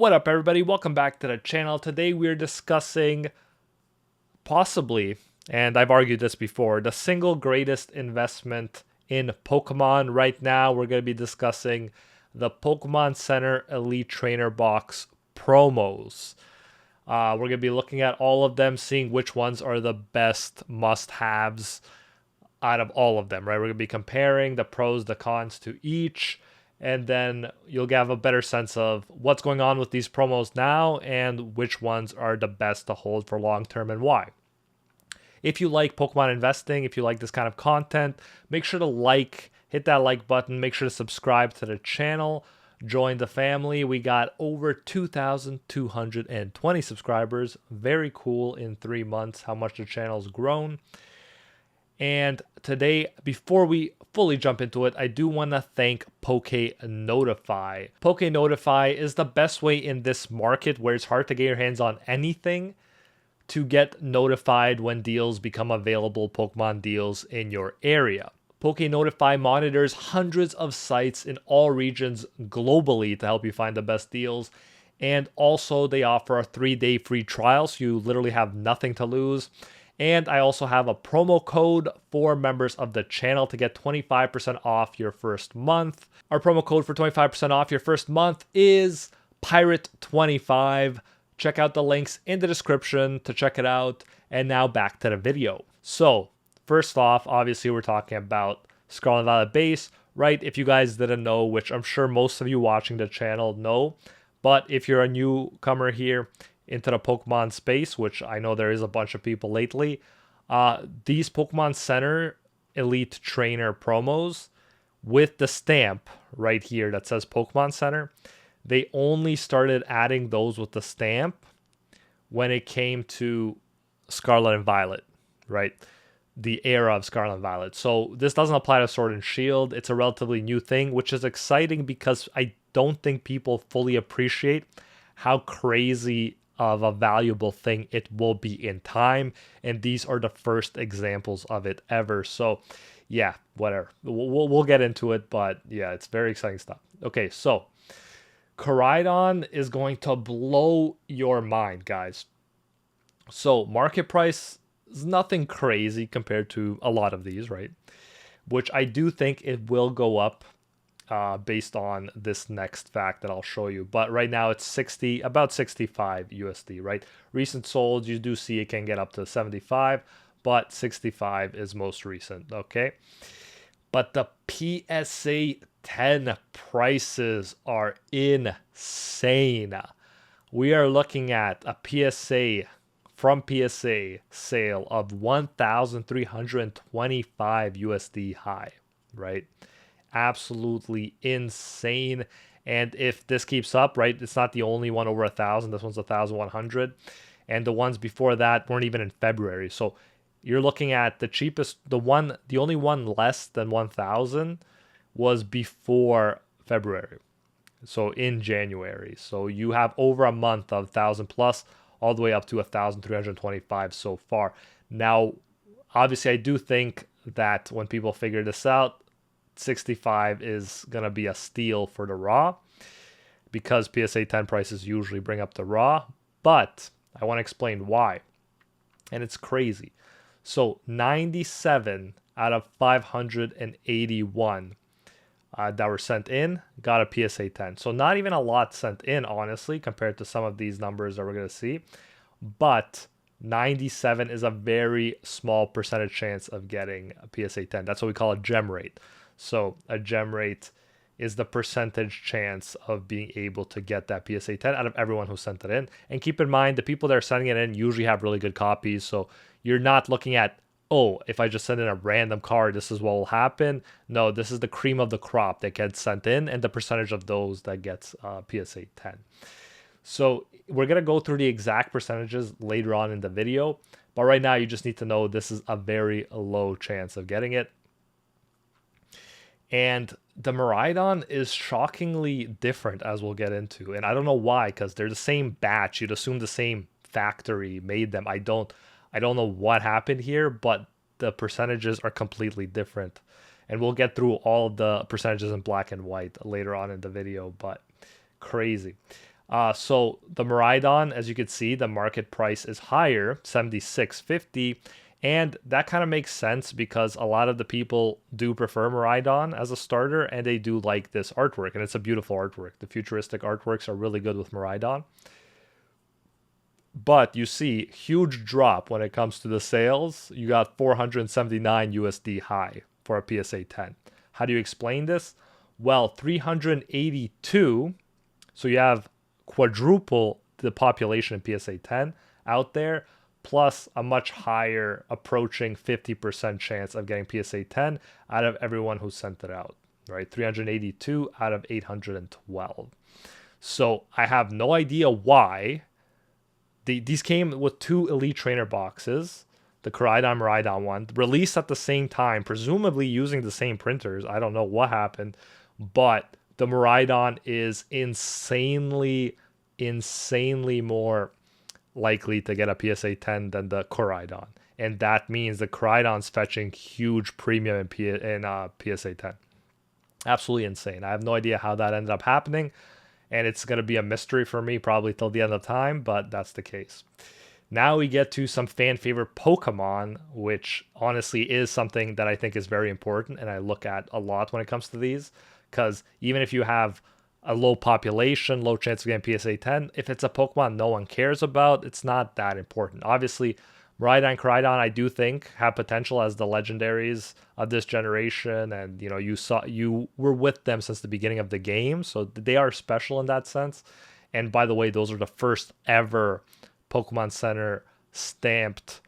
What up, everybody? Welcome back to the channel. Today we're discussing possibly, and I've argued this before, the single greatest investment in Pokemon. Right now we're going to be discussing the Pokemon Center Elite Trainer Box promos. We're going to be looking at all of them, seeing which ones are the best must-haves out of all of them, right? We're going to be comparing the pros, the cons to each, and then you'll have a better sense of what's going on with these promos now and which ones are the best to hold for long term and why. If you like Pokemon investing, if you like this kind of content, make sure to hit that like button, make sure to subscribe to the channel, join the family. We got over 2,220 subscribers. Very cool in 3 months how much the channel's grown. And today, before we fully jump into it, I do want to thank Poke Notify. Poke Notify is the best way in this market where it's hard to get your hands on anything to get notified when deals become available, Pokemon deals in your area. Poke Notify monitors hundreds of sites in all regions globally to help you find the best deals. And also they offer a 3-day free trial, so you literally have nothing to lose. And I also have a promo code for members of the channel to get 25% off your first month. Our promo code for 25% off your first month is Pirate25. Check out the links in the description to check it out. And now back to the video. So first off, obviously we're talking about Scarlet Violet base, right? If you guys didn't know, which I'm sure most of you watching the channel know, but if you're a newcomer here into the Pokemon space, which I know there is a bunch of people lately, these Pokemon Center Elite Trainer promos with the stamp right here that says Pokemon Center, they only started adding those with the stamp when it came to Scarlet and Violet, right? The era of Scarlet and Violet. So this doesn't apply to Sword and Shield. It's a relatively new thing, which is exciting because I don't think people fully appreciate how crazy of a valuable thing it will be in time, and these are the first examples of it ever. So yeah, whatever, we'll get into it, but yeah, it's very exciting stuff. Okay, so Koraidon is going to blow your mind, guys. So market price is nothing crazy compared to a lot of these, right? Which I do think it will go up based on this next fact that I'll show you. But right now it's about 65 USD, right? Recent solds, you do see it can get up to 75, but 65 is most recent, okay? But the PSA 10 prices are insane. We are looking at a PSA from PSA sale of 1,325 USD high, right? Absolutely insane. And if this keeps up, right, it's not the only one over 1,000. This one's 1,100, and the ones before that weren't even in February. So you're looking at the cheapest, the only one less than 1,000 was before February, so in January. So you have over a month of 1,000 plus, all the way up to 1,325 so far. Now, obviously, I do think that when people figure this out, 65 is going to be a steal for the raw because PSA 10 prices usually bring up the raw, but I want to explain why. And it's crazy. So 97 out of 581 that were sent in got a PSA 10. So not even a lot sent in, honestly, compared to some of these numbers that we're going to see. But 97 is a very small percentage chance of getting a PSA 10. That's what we call a gem rate. So a gem rate is the percentage chance of being able to get that PSA 10 out of everyone who sent it in. And keep in mind, the people that are sending it in usually have really good copies. So you're not looking at, oh, if I just send in a random card, this is what will happen. No, this is the cream of the crop that gets sent in and the percentage of those that gets PSA 10. So we're going to go through the exact percentages later on in the video. But right now, you just need to know this is a very low chance of getting it. And the Miraidon is shockingly different, as we'll get into. And I don't know why, because they're the same batch. You'd assume the same factory made them. I don't know what happened here, but the percentages are completely different. And we'll get through all of the percentages in black and white later on in the video, but crazy. So the Miraidon, as you can see, the market price is higher, 76.50, and that kind of makes sense because a lot of the people do prefer Miraidon as a starter, and they do like this artwork, and it's a beautiful artwork. The futuristic artworks are really good with Miraidon. But you see, huge drop when it comes to the sales. You got 479 USD high for a PSA 10. How do you explain this? Well, 382. So you have quadruple the population in PSA 10 out there, plus a much higher, approaching 50% chance of getting PSA 10 out of everyone who sent it out, right? 382 out of 812. So I have no idea why. These came with 2 Elite Trainer boxes, the Koraidon Miraidon one, released at the same time, presumably using the same printers. I don't know what happened, but the Miraidon is insanely more likely to get a PSA 10 than the Koraidon. And that means the Koraidon's fetching huge premium in PSA 10. Absolutely insane. I have no idea how that ended up happening, and it's going to be a mystery for me probably till the end of time, but that's the case. Now we get to some fan favorite Pokemon, which honestly is something that I think is very important, and I look at a lot when it comes to these, because even if you have a low population, low chance of getting PSA 10, if it's a Pokemon no one cares about, it's not that important. Obviously, Miraidon and Koraidon, I do think, have potential as the legendaries of this generation, and you were with them since the beginning of the game, so they are special in that sense. And by the way, those are the first ever Pokemon Center stamped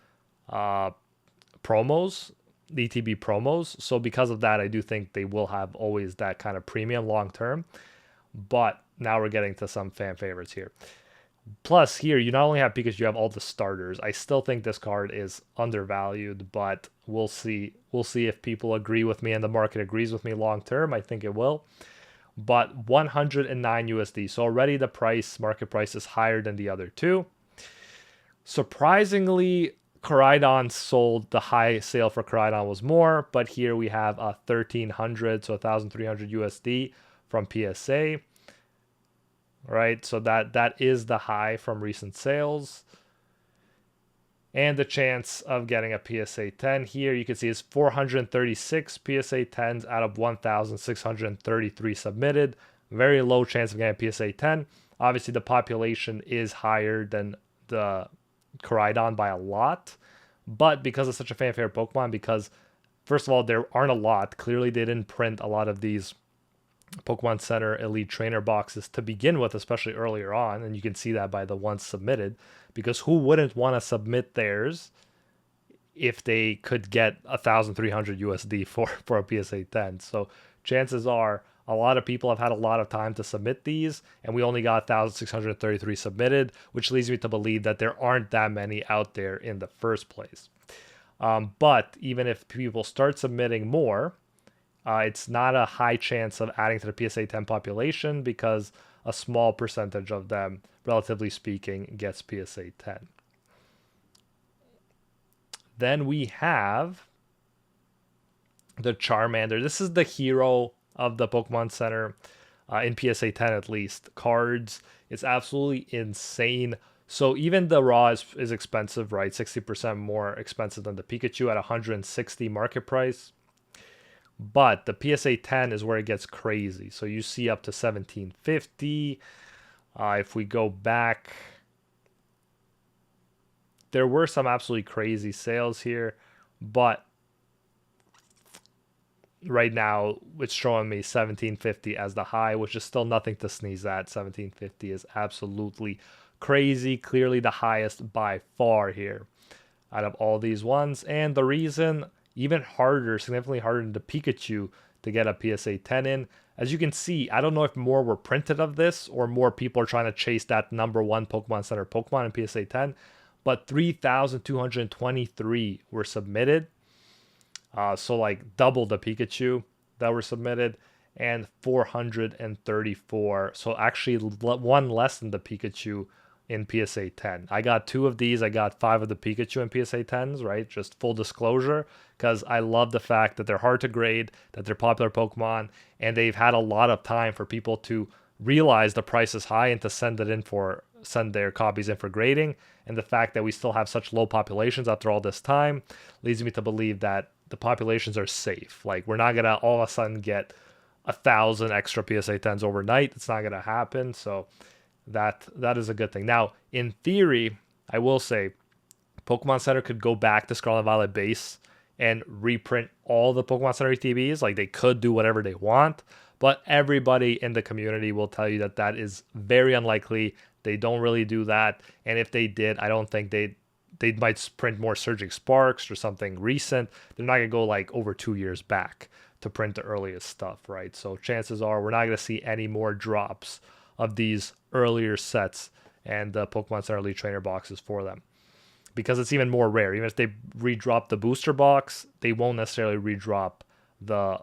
promos, the ETB promos. So because of that, I do think they will have always that kind of premium long term. But now we're getting to some fan favorites here. Plus, here, you not only have Pikachu, you have all the starters. I still think this card is undervalued, but we'll see. We'll see if people agree with me and the market agrees with me long term. I think it will. But 109 USD. So already the market price is higher than the other two. Surprisingly, Koraidon sold, the high sale for Koraidon was more, but here we have a 1,300, so 1,300 USD from PSA. Right, so that is the high from recent sales. And the chance of getting a PSA 10 here, you can see is 436 PSA 10s out of 1,633 submitted. Very low chance of getting a PSA 10. Obviously, the population is higher than the Koraidon by a lot. But because it's such a fan favorite Pokemon, because first of all, there aren't a lot. Clearly, they didn't print a lot of these Pokemon Center Elite Trainer boxes to begin with, especially earlier on, and you can see that by the ones submitted, because who wouldn't want to submit theirs if they could get 1,300 USD for a PSA 10? So chances are a lot of people have had a lot of time to submit these, and we only got 1,633 submitted, which leads me to believe that there aren't that many out there in the first place. But even if people start submitting more, it's not a high chance of adding to the PSA 10 population because a small percentage of them, relatively speaking, gets PSA 10. Then we have the Charmander. This is the hero of the Pokemon Center, in PSA 10 at least. Cards, it's absolutely insane. So even the raw is expensive, right? 60% more expensive than the Pikachu at 160 market price. But the PSA 10 is where it gets crazy. So you see up to 1750. If we go back, there were some absolutely crazy sales here, but right now it's showing me 1750 as the high, which is still nothing to sneeze at. 1750 is absolutely crazy. Clearly the highest by far here out of all these ones. And the reason, even harder, significantly harder than the Pikachu to get a PSA 10 in. As you can see, I don't know if more were printed of this or more people are trying to chase that number one Pokemon Center Pokemon in PSA 10, but 3,223 were submitted. So like double the Pikachu that were submitted, and 434. So actually one less than the Pikachu in PSA 10. I got 2 of these. I got 5 of the Pikachu in PSA 10s, right? Just full disclosure, because I love the fact that they're hard to grade, that they're popular Pokemon, and they've had a lot of time for people to realize the price is high and to send their copies in for grading. And the fact that we still have such low populations after all this time leads me to believe that the populations are safe. Like, we're not gonna all of a sudden get 1,000 extra PSA 10s overnight. It's not gonna happen. So that is a good thing. Now, in theory, I will say Pokemon Center could go back to Scarlet and Violet base and reprint all the Pokemon Center ETBs. Like, they could do whatever they want, but everybody in the community will tell you that that is very unlikely. They don't really do that, and if they did, I don't think they might print more Surging Sparks or something recent. They're not gonna go like over 2 years back to print the earliest stuff, right? So chances are we're not gonna see any more drops of these earlier sets and the Pokemon Center Elite Trainer boxes for them, because it's even more rare. Even if they redrop the booster box, they won't necessarily redrop the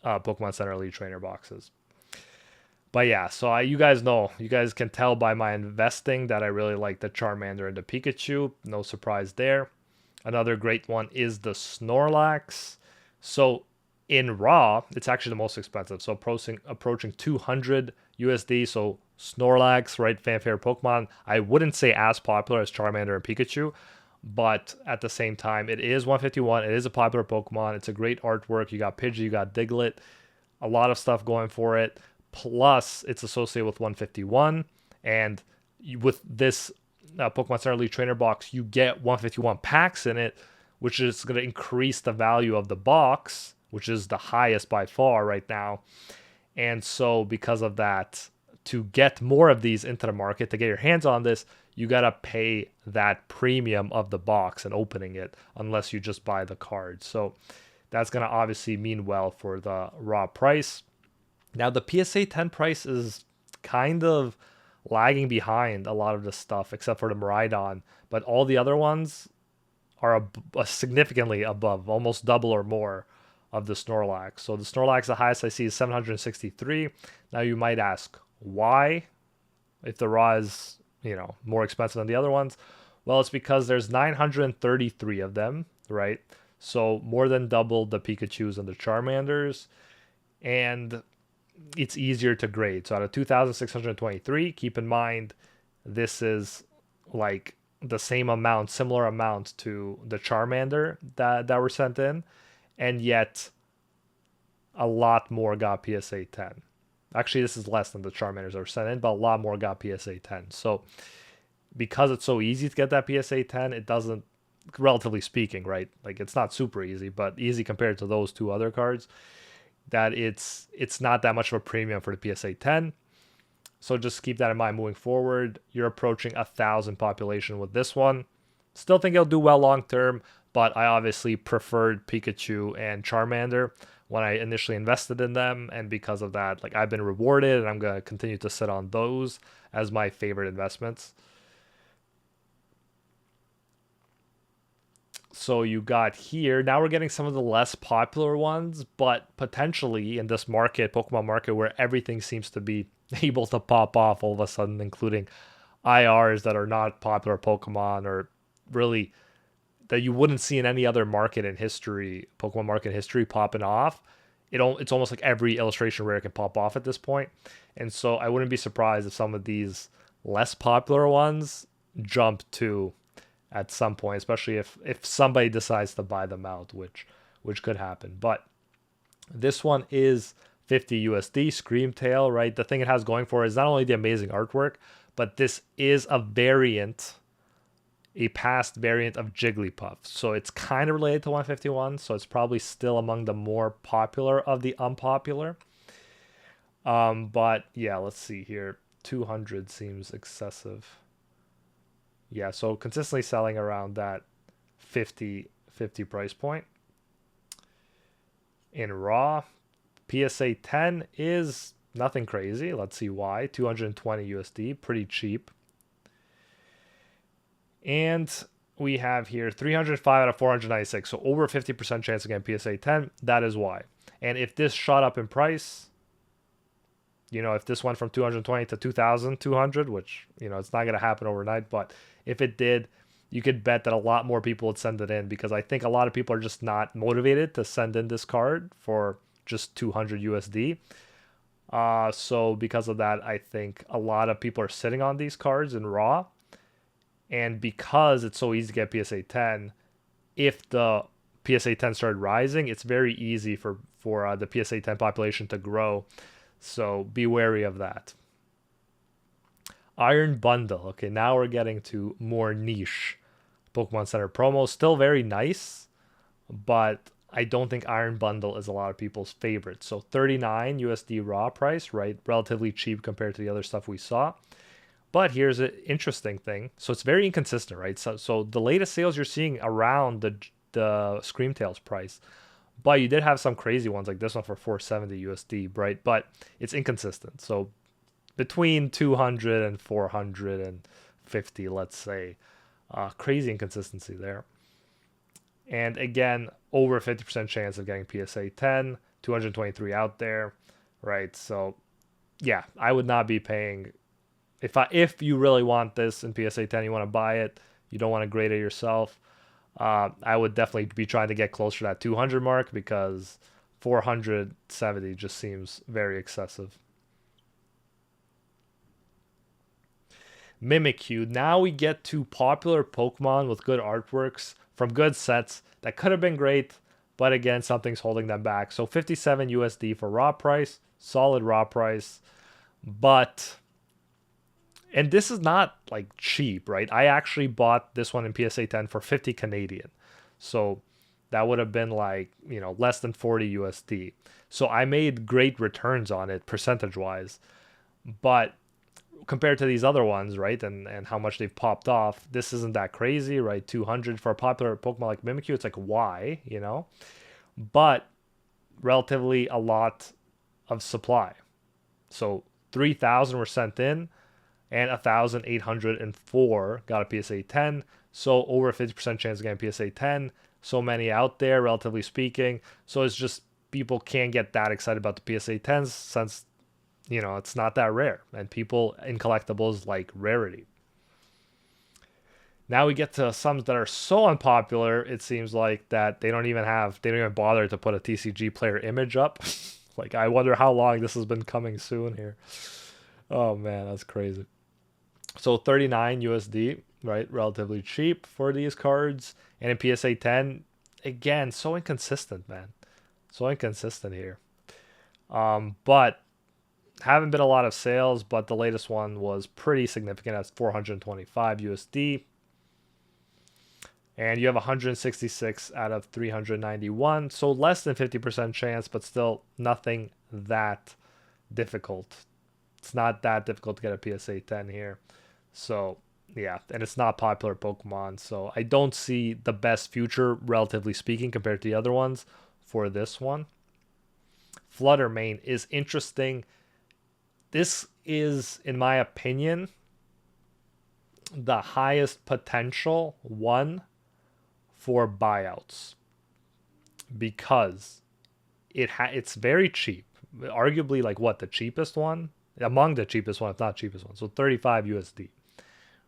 Pokemon Center Elite Trainer boxes. But yeah, so you guys can tell by my investing that I really like the Charmander and the Pikachu. No surprise there. Another great one is the Snorlax. So in raw, it's actually the most expensive. So approaching 200 USD. So Snorlax, right, fanfare Pokemon. I wouldn't say as popular as Charmander and Pikachu, but at the same time, it is 151. It is a popular Pokemon. It's a great artwork. You got Pidgey, you got Diglett, a lot of stuff going for it. Plus, it's associated with 151, and with this Pokemon Center Elite Trainer box, you get 151 packs in it, which is going to increase the value of the box, which is the highest by far right now. And so because of that, to get more of these into the market, to get your hands on this, you got to pay that premium of the box and opening it, unless you just buy the card. So that's going to obviously mean well for the raw price. Now, the PSA 10 price is kind of lagging behind a lot of this stuff, except for the Miraidon. But all the other ones are significantly above, almost double or more of the Snorlax. So the Snorlax, the highest I see is 763. Now, you might ask, why? If the raw is, more expensive than the other ones? Well, it's because there's 933 of them, right? So more than double the Pikachus and the Charmanders. And it's easier to grade. So out of 2,623, keep in mind, this is like the same amount, similar amount to the Charmander that were sent in, and yet a lot more got PSA 10. Actually, this is less than the Charmanders that were sent in, but a lot more got PSA 10. So because it's so easy to get that PSA 10, it doesn't, relatively speaking, right? Like, it's not super easy, but easy compared to those two other cards, that it's not that much of a premium for the PSA 10. So just keep that in mind moving forward. You're approaching 1,000 population with this one. Still think it'll do well long term, but I obviously preferred Pikachu and Charmander when I initially invested in them, and because of that, like, I've been rewarded, and I'm going to continue to sit on those as my favorite investments. So you got here, now we're getting some of the less popular ones, but potentially in this market, Pokemon market, where everything seems to be able to pop off all of a sudden, including IRs that are not popular Pokemon, or really that you wouldn't see in any other market in history, Pokemon market history, popping off. It's almost like every illustration rare can pop off at this point. And so I wouldn't be surprised if some of these less popular ones jump to at some point, especially if somebody decides to buy them out, which could happen. But this one is 50 USD, Screamtail, right? The thing it has going for it is not only the amazing artwork, but this is a past variant of Jigglypuff. So it's kind of related to 151, so it's probably still among the more popular of the unpopular. But yeah, let's see here. 200 seems excessive. Yeah, so consistently selling around that 50 price point. In raw, PSA 10 is nothing crazy. Let's see why. 220 USD, pretty cheap. And we have here 305 out of 496, so over 50% chance again PSA 10. That is why. And if this shot up in price, if this went from 220 to 2,200, which, it's not going to happen overnight, but if it did, you could bet that a lot more people would send it in, because I think a lot of people are just not motivated to send in this card for just 200 USD. So because of that, I think a lot of people are sitting on these cards in raw, and because it's so easy to get PSA 10, if the PSA 10 started rising, it's very easy for the PSA 10 population to grow. So be wary of that. Iron Bundle. Okay, now we're getting to more niche Pokemon Center promos. Still very nice, but I don't think Iron Bundle is a lot of people's favorite. So 39 USD raw price, right? Relatively cheap compared to the other stuff we saw. But here's an interesting thing. So it's very inconsistent, right? So the latest sales you're seeing around the Screamtails price. But you did have some crazy ones like this one for 470 USD, right? But it's inconsistent. So between 200 and 450, let's say. Crazy inconsistency there. And again, over 50% chance of getting PSA 10, 223 out there, right? So yeah, I would not be paying if you really want this in PSA 10, you want to buy it, you don't want to grade it yourself. I would definitely be trying to get closer to that 200 mark because 470 just seems very excessive. Mimikyu. Now we get to popular Pokemon with good artworks from good sets that could have been great, but again, something's holding them back. So 57 USD for raw price, solid raw price, but and this is not like cheap, right? I actually bought this one in PSA 10 for 50 Canadian. So that would have been like, less than 40 USD. So I made great returns on it percentage wise. But compared to these other ones, right, and how much they've popped off, this isn't that crazy, right? 200 for a popular Pokemon like Mimikyu, it's like, why, But relatively a lot of supply. So 3,000 were sent in, and 1,804 got a PSA 10. So over 50% chance of getting PSA 10. So many out there, relatively speaking. So it's just people can't get that excited about the PSA 10s since it's not that rare, and people in collectibles like rarity. Now we get to some that are so unpopular, it seems like that they don't even bother to put a TCG player image up. Like, I wonder how long this has been coming soon here. Oh man, that's crazy. So 39 USD, right? Relatively cheap for these cards. And in PSA 10, again, so inconsistent, man. So inconsistent here. But haven't been a lot of sales, but the latest one was pretty significant at 425 USD. And you have 166 out of 391. So less than 50% chance, but still nothing that difficult. It's not that difficult to get a PSA 10 here. So yeah, and it's not popular Pokemon. So I don't see the best future, relatively speaking, compared to the other ones for this one. Fluttermane is interesting. This is, in my opinion, the highest potential one for buyouts because it's very cheap. Arguably, like the cheapest one? Among the cheapest one, if not cheapest one. So 35 USD,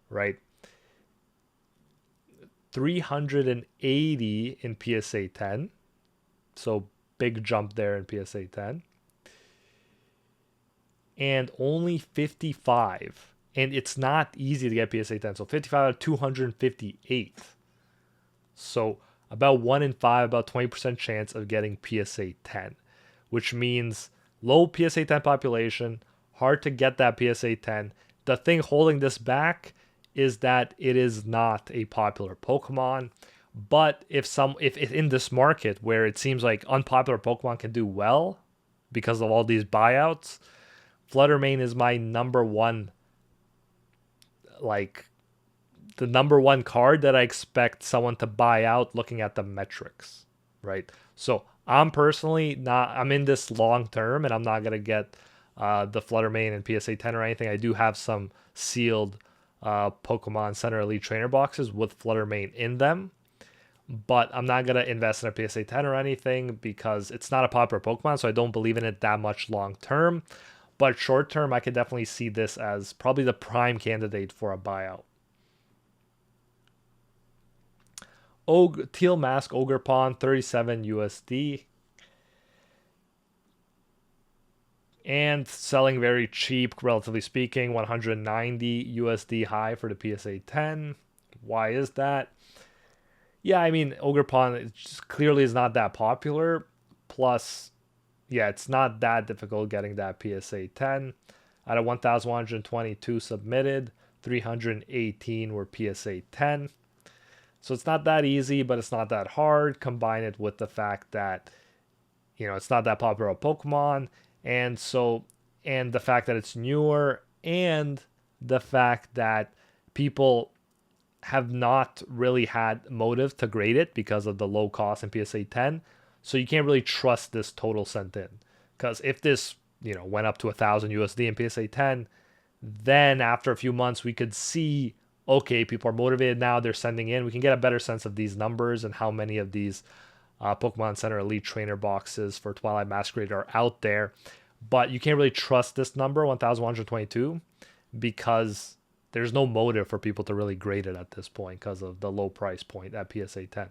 right? 380 in PSA 10. So big jump there in PSA 10. And only 55. And it's not easy to get PSA 10. So 55 out of 258. So about 1 in 5, about 20% chance of getting PSA 10, which means low PSA 10 population, hard to get that PSA 10. The thing holding this back is that it is not a popular Pokemon. But if in this market where it seems like unpopular Pokemon can do well because of all these buyouts, Fluttermane is my number one, like the number one card that I expect someone to buy out looking at the metrics, right? So I'm in this long term and I'm not going to get the Fluttermane and PSA 10 or anything. I do have some sealed Pokemon Center Elite Trainer boxes with Fluttermane in them, but I'm not going to invest in a PSA 10 or anything because it's not a popular Pokemon, so I don't believe in it that much long term. But short term, I could definitely see this as probably the prime candidate for a buyout. Teal Mask Ogerpon, 37 USD. and selling very cheap, relatively speaking, 190 USD high for the PSA 10. Why is that? Yeah, I mean, Ogerpon just clearly is not that popular. Plus, yeah, it's not that difficult getting that PSA 10. Out of 1,122 submitted, 318 were PSA 10. So it's not that easy, but it's not that hard. Combine it with the fact that, it's not that popular of Pokemon. And the fact that it's newer, and the fact that people have not really had motive to grade it because of the low cost in PSA 10. So you can't really trust this total sent in. Because if this, went up to 1,000 USD in PSA 10, then after a few months we could see, okay, people are motivated now, they're sending in. We can get a better sense of these numbers and how many of these Pokemon Center Elite Trainer boxes for Twilight Masquerade are out there. But you can't really trust this number, 1,122, because there's no motive for people to really grade it at this point because of the low price point at PSA 10.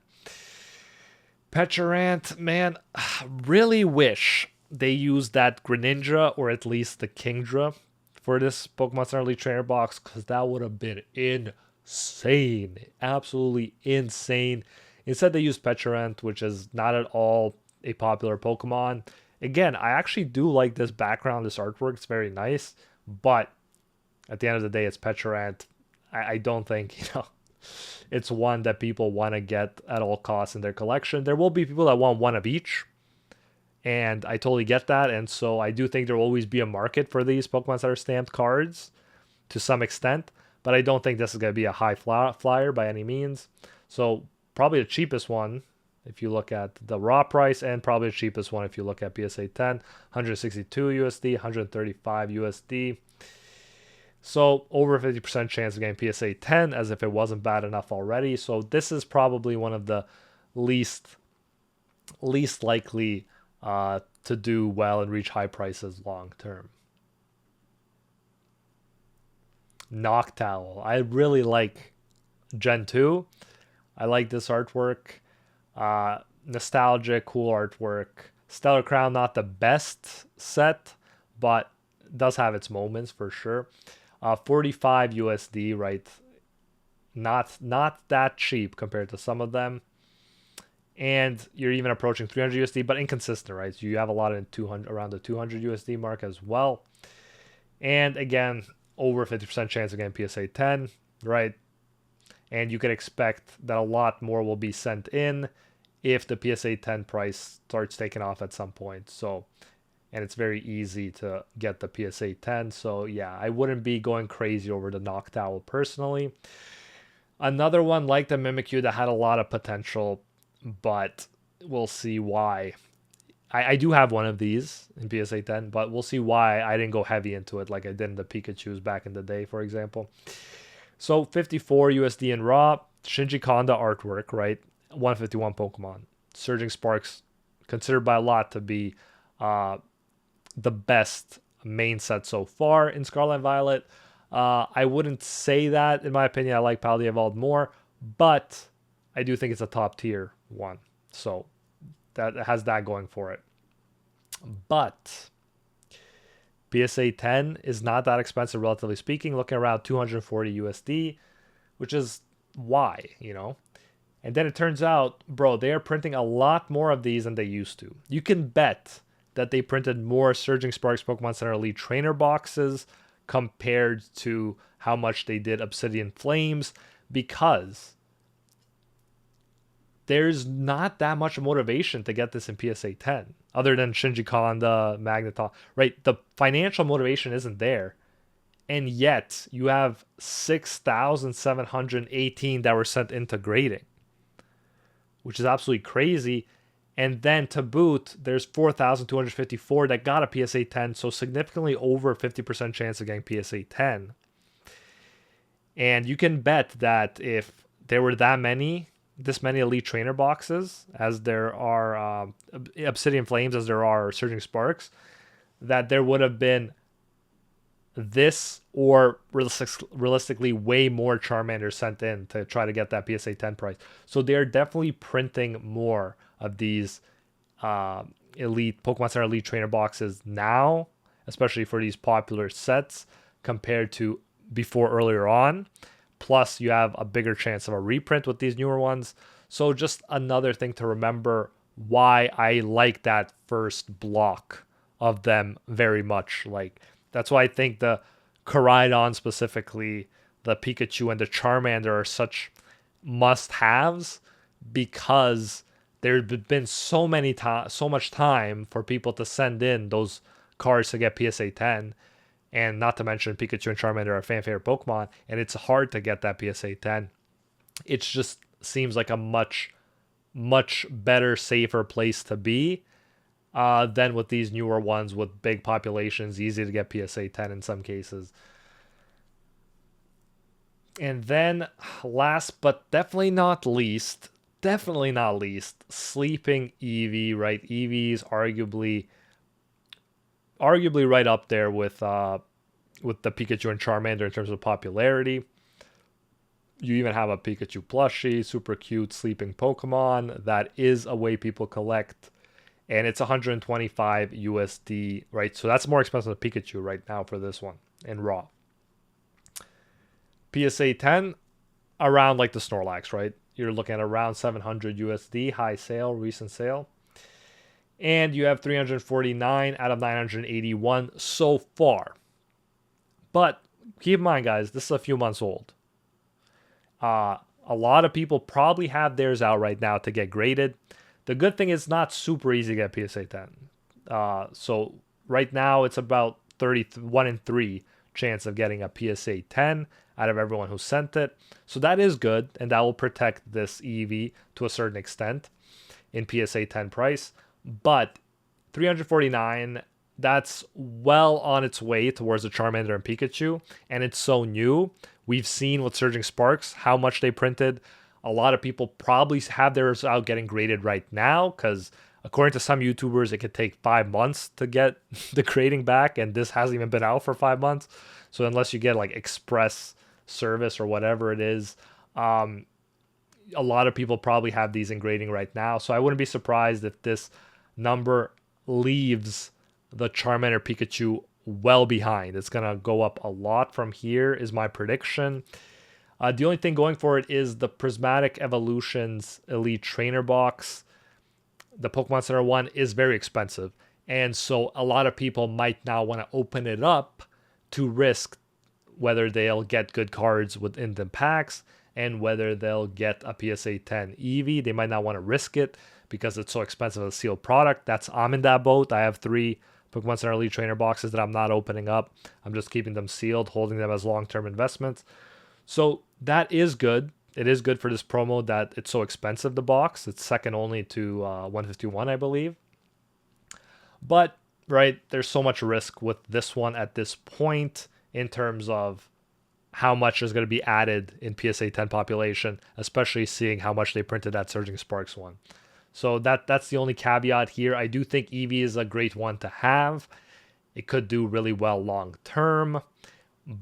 Peturant, man, really wish they used that Greninja or at least the Kingdra for this Pokemon Center Elite Trainer box, because that would have been insane. Absolutely insane. Instead, they used Peturant, which is not at all a popular Pokemon. Again, I actually do like this background, this artwork. It's very nice, but at the end of the day, it's Peturant. I don't think, it's one that people want to get at all costs in their collection. There will be people that want one of each, and I totally get that. And so I do think there will always be a market for these Pokemon that are stamped cards to some extent, but I don't think this is going to be a high flyer by any means. So probably the cheapest one, if you look at the raw price, and probably the cheapest one if you look at PSA 10, 162 USD, 135 USD. So over 50% chance of getting PSA 10, as if it wasn't bad enough already. So this is probably one of the least likely to do well and reach high prices long term. Noctowl. I really like Gen 2. I like this artwork. Nostalgic, cool artwork. Stellar Crown, not the best set, but does have its moments for sure. 45 USD, right? Not that cheap compared to some of them. And you're even approaching 300 USD, but inconsistent, right? So you have a lot in 200, around the 200 USD mark as well. And again, over 50% chance of getting PSA 10, right? And you can expect that a lot more will be sent in if the PSA 10 price starts taking off at some point. So, and it's very easy to get the PSA 10. So yeah, I wouldn't be going crazy over the Noctowl personally. Another one like the Mimikyu that had a lot of potential, but we'll see why. I do have one of these in PSA 10, but we'll see why I didn't go heavy into it like I did in the Pikachus back in the day, for example. So 54 USD in raw, Shinji Kanda artwork, right? 151 Pokemon. Surging Sparks, considered by a lot to be the best main set so far in Scarlet and Violet. I wouldn't say that. In my opinion, I like Paldea Evolved more, but I do think it's a top tier one. So that has that going for it. But PSA 10 is not that expensive, relatively speaking, looking around 240 USD, which is why, And then it turns out, bro, they are printing a lot more of these than they used to. You can bet that they printed more Surging Sparks Pokemon Center Elite Trainer boxes compared to how much they did Obsidian Flames, because there's not that much motivation to get this in PSA 10, other than Shinji Kanda, Magneton, right? The financial motivation isn't there. And yet you have 6,718 that were sent into grading, which is absolutely crazy. And then to boot, there's 4,254 that got a PSA 10, so significantly over 50% chance of getting PSA 10. And you can bet that if there were this many Elite Trainer boxes, as there are Obsidian Flames, as there are Surging Sparks, that there would have been this or realistically way more Charmanders sent in to try to get that PSA 10 price. So they're definitely printing more of these Elite Pokemon Center Elite Trainer boxes now, especially for these popular sets compared to before earlier on. Plus, you have a bigger chance of a reprint with these newer ones. So just another thing to remember why I like that first block of them very much. Like, that's why I think the Koraidon specifically, the Pikachu and the Charmander are such must-haves, because there's been so much time for people to send in those cards to get PSA 10, and not to mention Pikachu and Charmander are fan favorite Pokemon, and it's hard to get that PSA 10. It just seems like a much better, safer place to be than with these newer ones with big populations, easy to get PSA 10 in some cases. And then last but definitely not least, sleeping Eevee, right? Eevee's arguably right up there with the Pikachu and Charmander in terms of popularity. You even have a Pikachu plushie, super cute sleeping Pokemon. That is a way people collect. And it's 125 USD, right? So that's more expensive than Pikachu right now for this one in raw. PSA 10, around like the Snorlax, right? You're looking at around 700 USD, high sale, recent sale. And you have 349 out of 981 so far. But keep in mind, guys, this is a few months old. A lot of people probably have theirs out right now to get graded. The good thing is not super easy to get PSA 10. So right now it's about 31 in 3 chance of getting a PSA 10 out of everyone who sent it. So that is good, and that will protect this Eevee to a certain extent in PSA 10 price. But 349, that's well on its way towards the Charmander and Pikachu, and it's so new. We've seen with Surging Sparks how much they printed. A lot of people probably have theirs out getting graded right now, because according to some YouTubers, it could take 5 months to get the grading back, and this hasn't even been out for 5 months. So unless you get like express service or whatever it is, a lot of people probably have these in grading right now. So I wouldn't be surprised if this number leaves the Charmander Pikachu well behind. It's going to go up a lot from here is my prediction. The only thing going for it is the Prismatic Evolutions Elite Trainer Box. The Pokemon Center one is very expensive. And so a lot of people might now want to open it up to risk whether they'll get good cards within the packs and whether they'll get a PSA 10 Eevee. They might not want to risk it because it's so expensive a sealed product. I'm in that boat. I have 3 Pokemon Center Elite Trainer boxes that I'm not opening up. I'm just keeping them sealed, holding them as long-term investments. So that is good. It is good for this promo that it's so expensive, the box. It's second only to 151, I believe. But, right, there's so much risk with this one at this point in terms of how much is going to be added in PSA 10 population, especially seeing how much they printed that Surging Sparks one. So that's the only caveat here. I do think Eevee is a great one to have. It could do really well long term,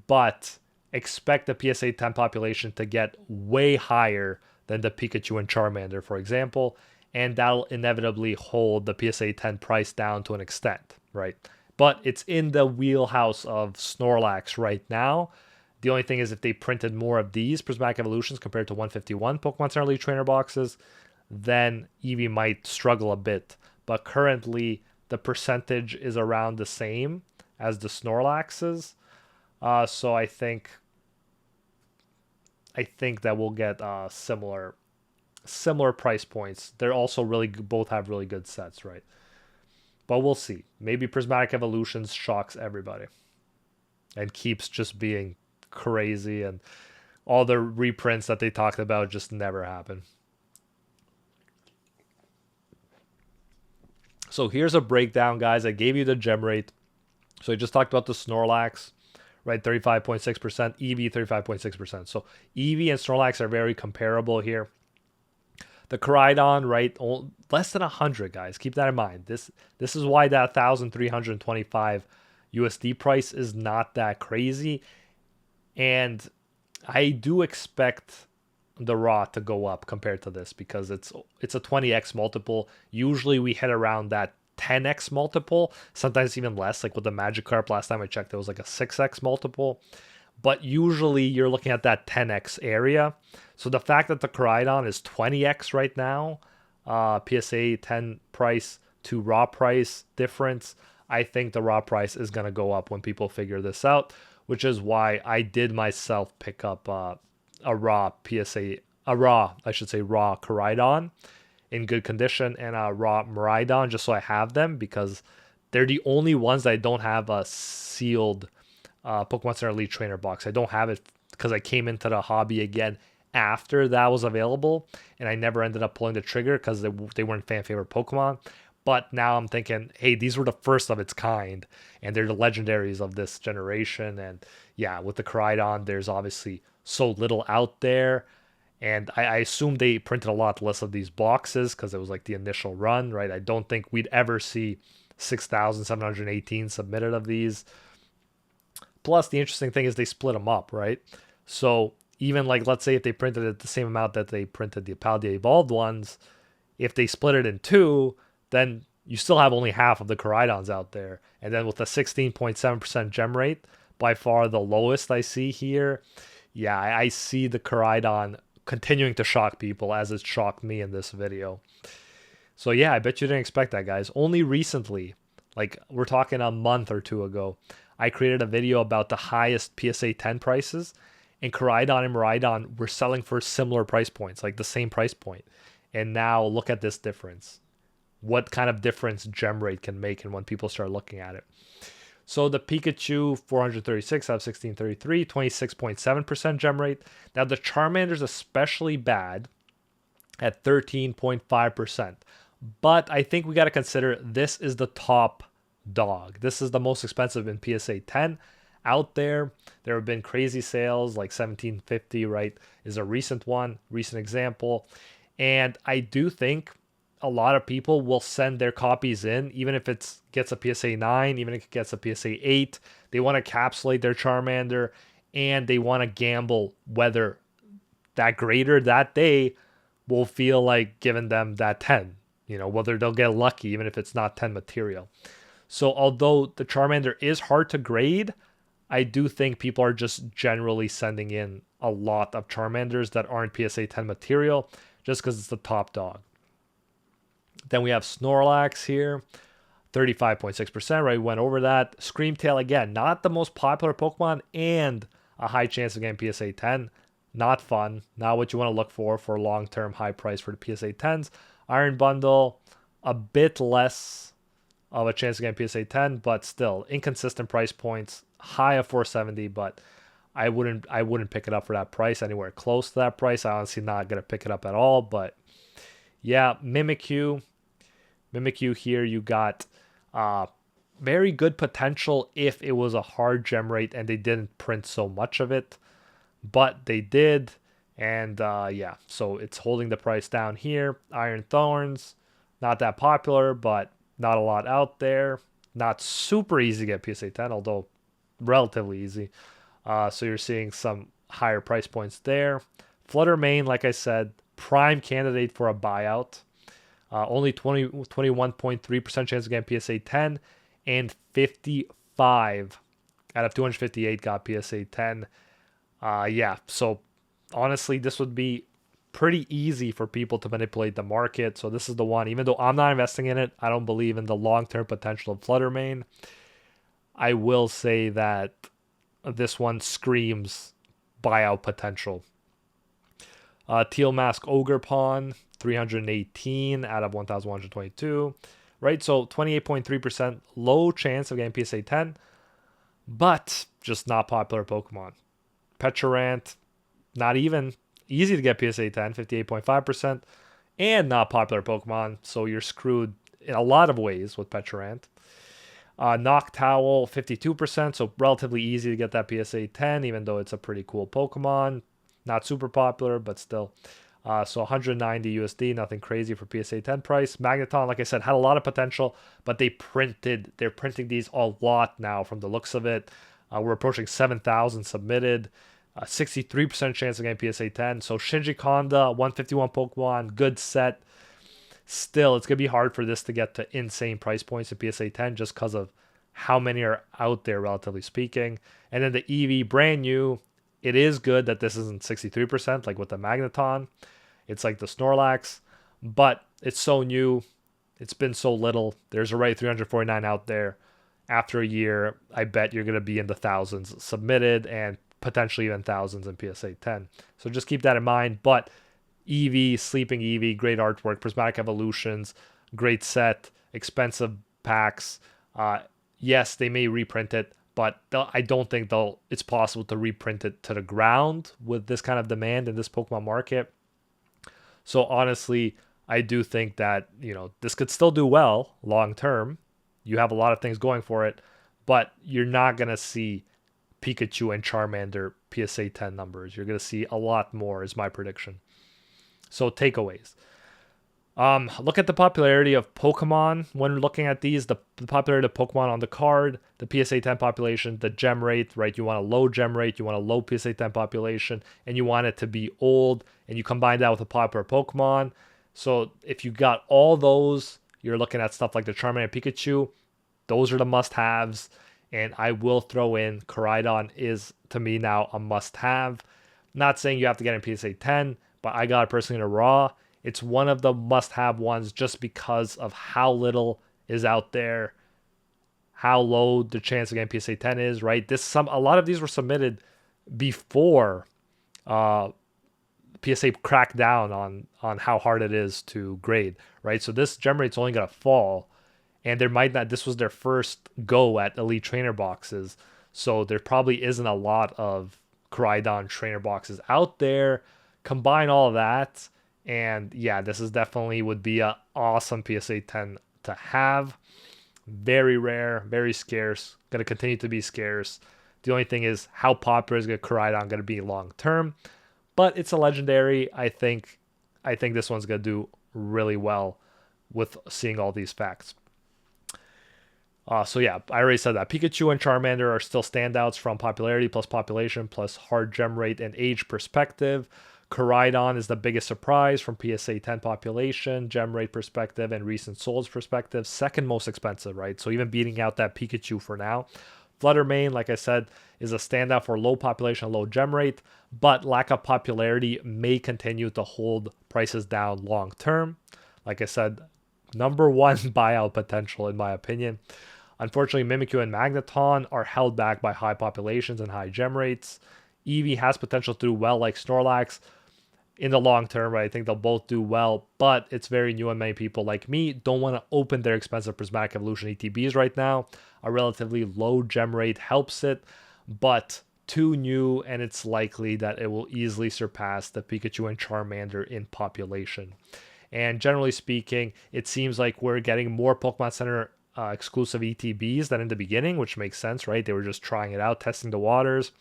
but expect the PSA 10 population to get way higher than the Pikachu and Charmander, for example, and that'll inevitably hold the PSA 10 price down to an extent, right? But it's in the wheelhouse of Snorlax right now. The only thing is if they printed more of these Prismatic Evolutions compared to 151 Pokemon Center Elite Trainer boxes, then Eevee might struggle a bit. But currently, the percentage is around the same as the Snorlaxes. So I think that we'll get similar price points. They're also both have really good sets, right? But we'll see. Maybe Prismatic Evolutions shocks everybody and keeps just being crazy, and all the reprints that they talked about just never happen. So here's a breakdown, guys. I gave you the gem rate. So I just talked about the Snorlax, right? 35.6%, Eevee 35.6%. So Eevee and Snorlax are very comparable here. The Koraidon, right? Less than 100, guys. Keep that in mind. This is why that 1,325 USD price is not that crazy. And I do expect the raw to go up compared to this because it's a 20x multiple. Usually we hit around that 10x multiple, sometimes even less. Like with the Magikarp, last time I checked, it was like a 6x multiple. But usually you're looking at that 10x area. So the fact that the Koraidon is 20x right now, PSA 10 price to raw price difference, I think the raw price is going to go up when people figure this out, which is why I did myself pick up raw Koraidon in good condition and a raw Miraidon just so I have them, because they're the only ones that I don't have a sealed Pokemon Center Elite Trainer box. I don't have it because I came into the hobby again after that was available, and I never ended up pulling the trigger because they weren't fan favorite Pokemon. But now I'm thinking, hey, these were the first of its kind, and they're the legendaries of this generation. And yeah, with the Koraidon, there's obviously so little out there. And I assume they printed a lot less of these boxes because it was like the initial run, right? I don't think we'd ever see 6,718 submitted of these. Plus, the interesting thing is they split them up, right? So even like, let's say if they printed it the same amount that they printed the Paldea Evolved ones, if they split it in two, then you still have only half of the Koraidons out there. And then with a 16.7% gem rate, by far the lowest I see here, yeah, I see the Koraidon continuing to shock people as it shocked me in this video. So yeah, I bet you didn't expect that, guys. Only recently, like we're talking a month or two ago, I created a video about the highest PSA 10 prices, and Koraidon and Miraidon were selling for similar price points, like the same price point. And now look at this difference. What kind of difference gem rate can make and when people start looking at it. So the Pikachu 436 out of 1633, 26.7% gem rate. Now the Charmander's especially bad at 13.5%. But I think we got to consider this is the top dog. This is the most expensive in PSA 10 out there. There have been crazy sales like 1750, right? Is a recent example. And I do think a lot of people will send their copies in, even if it gets a PSA 9, even if it gets a PSA 8. They want to encapsulate their Charmander, and they want to gamble whether that grader that day will feel like giving them that 10. You know, whether they'll get lucky, even if it's not 10 material. So although the Charmander is hard to grade, I do think people are just generally sending in a lot of Charmanders that aren't PSA 10 material just because it's the top dog. Then we have Snorlax here, 35.6%, right? We went over that. Screamtail, again, not the most popular Pokemon and a high chance of getting PSA 10. Not fun. Not what you want to look for long-term high price for the PSA 10s. Iron Bundle, a bit less of a chance of getting PSA 10, but still inconsistent price points. High of 470, but I wouldn't pick it up for that price anywhere close to that price. I honestly not gonna pick it up at all. But yeah, Mimikyu here, you got very good potential if it was a hard gem rate and they didn't print so much of it, but they did. And yeah, so it's holding the price down here. Iron Thorns, not that popular, but not a lot out there. Not super easy to get PSA 10, although relatively easy. So you're seeing some higher price points there. Flutter Mane, like I said, prime candidate for a buyout. Only 21.3% chance of getting PSA 10, and 55 out of 258 got PSA 10. Yeah, so honestly, this would be pretty easy for people to manipulate the market. So this is the one. Even though I'm not investing in it, I don't believe in the long-term potential of Flutter Mane. I will say that this one screams buyout potential. Teal Mask Ogerpon, 318 out of 1,122. Right, so 28.3% low chance of getting PSA 10, but just not popular Pokemon. Peturant, not even easy to get PSA 10, 58.5%, and not popular Pokemon, so you're screwed in a lot of ways with Peturant. Noctowl, 52%, so relatively easy to get that PSA 10, even though it's a pretty cool Pokemon. Not super popular, but still. So 190 USD, nothing crazy for PSA 10 price. Magneton, like I said, had a lot of potential, but they're printing these a lot now from the looks of it. We're approaching 7,000 submitted. 63% chance of getting PSA 10. So Shinji Konda, 151 Pokemon, good set. Still, it's going to be hard for this to get to insane price points in PSA 10 just because of how many are out there, relatively speaking. And then the EV, brand new. It is good that this isn't 63% like with the Magneton. It's like the Snorlax, but it's so new. It's been so little. There's already 349 out there. After a year, I bet you're going to be in the thousands submitted and potentially even thousands in PSA 10. So just keep that in mind. But EV, Sleeping EV, great artwork, Prismatic Evolutions, great set, expensive packs. Yes, they may reprint it, but I don't think it's possible to reprint it to the ground with this kind of demand in this Pokemon market. So honestly, I do think that, this could still do well long term. You have a lot of things going for it, but you're not going to see Pikachu and Charmander PSA 10 numbers. You're going to see a lot more is my prediction. So takeaways. Look at the popularity of Pokemon when looking at these. The popularity of Pokemon on the card, the PSA 10 population, the gem rate, right? You want a low gem rate, you want a low PSA 10 population, and you want it to be old, and you combine that with a popular Pokemon. So if you got all those, you're looking at stuff like the Charmander and Pikachu. Those are the must-haves, and I will throw in Koraidon is, to me now, a must-have. Not saying you have to get in PSA 10, but I got it personally in a raw. It's one of the must-have ones just because of how little is out there, how low the chance of getting PSA 10 is, right? A lot of these were submitted before PSA cracked down on how hard it is to grade, right? So this gem rate's only going to fall, and this was their first go at Elite Trainer boxes, so there probably isn't a lot of Koraidon trainer boxes out there. Combine all of that, and yeah, this is definitely would be an awesome PSA 10 to have. Very rare, very scarce, going to continue to be scarce. The only thing is how popular is Koraidon going to be long term, but it's a legendary. I think this one's going to do really well with seeing all these facts. So yeah, I already said that. Pikachu and Charmander are still standouts from popularity plus population plus hard gem rate and age perspective. Koraidon is the biggest surprise from PSA 10 population, gem rate perspective, and recent souls perspective. Second most expensive, right? So even beating out that Pikachu for now. Fluttermane, like I said, is a standout for low population, low gem rate, but lack of popularity may continue to hold prices down long term. Like I said, number one buyout potential in my opinion. Unfortunately, Mimikyu and Magneton are held back by high populations and high gem rates. Eevee has potential to do well like Snorlax in the long term, right? I think they'll both do well, but it's very new and many people like me don't want to open their expensive Prismatic Evolution ETBs right now. A relatively low gem rate helps it, but too new, and it's likely that it will easily surpass the Pikachu and Charmander in population. And generally speaking, it seems like we're getting more Pokemon Center exclusive ETBs than in the beginning, which makes sense, right? They were just trying it out, testing the waters.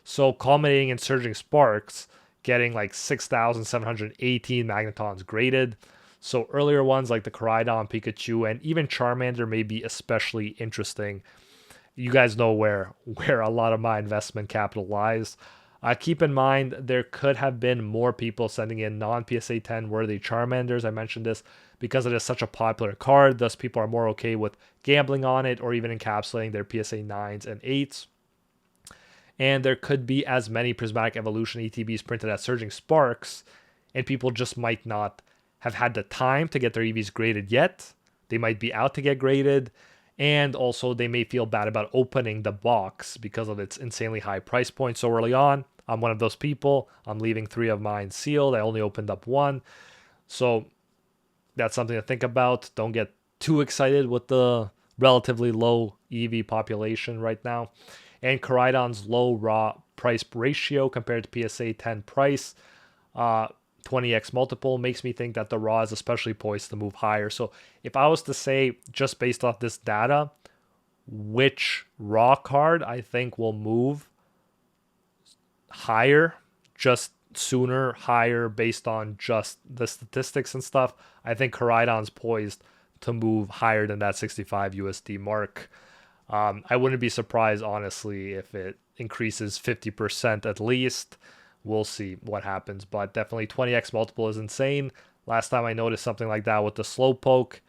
So culminating in Surging Sparks, getting like 6,718 Magnetons graded. So earlier ones like the Koraidon, Pikachu, and even Charmander may be especially interesting. You guys know where a lot of my investment capital lies. Keep in mind, there could have been more people sending in non-PSA 10 worthy Charmanders. I mentioned this because it is such a popular card. Thus, people are more okay with gambling on it or even encapsulating their PSA 9s and 8s. And there could be as many Prismatic Evolution ETBs printed as Surging Sparks, and people just might not have had the time to get their EVs graded yet. They might be out to get graded, and also they may feel bad about opening the box because of its insanely high price point so early on. I'm one of those people. I'm leaving 3 of mine sealed. I only opened up 1. So that's something to think about. Don't get too excited with the relatively low EV population right now. And Koraidon's low raw price ratio compared to PSA 10 price, 20x multiple, makes me think that the raw is especially poised to move higher. So if I was to say, just based off this data, which raw card I think will move higher, just sooner, higher, based on just the statistics and stuff, I think Koraidon's poised to move higher than that 65 USD mark. I wouldn't be surprised, honestly, if it increases 50% at least. We'll see what happens, but definitely 20x multiple is insane. Last time I noticed something like that with the Slowpoke,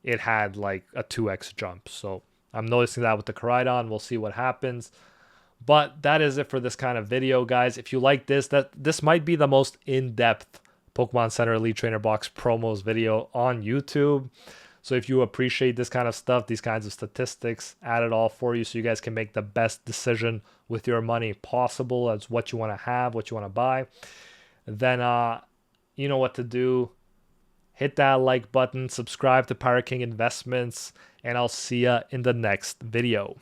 it had like a 2x jump. So I'm noticing that with the Koraidon. We'll see what happens. But that is it for this kind of video, guys. If you like this, this might be the most in-depth Pokemon Center Elite Trainer Box promos video on YouTube. So if you appreciate this kind of stuff, these kinds of statistics, add it all for you so you guys can make the best decision with your money possible as what you want to have, what you want to buy. Then you know what to do. Hit that like button, subscribe to Pirate King Investments, and I'll see ya in the next video.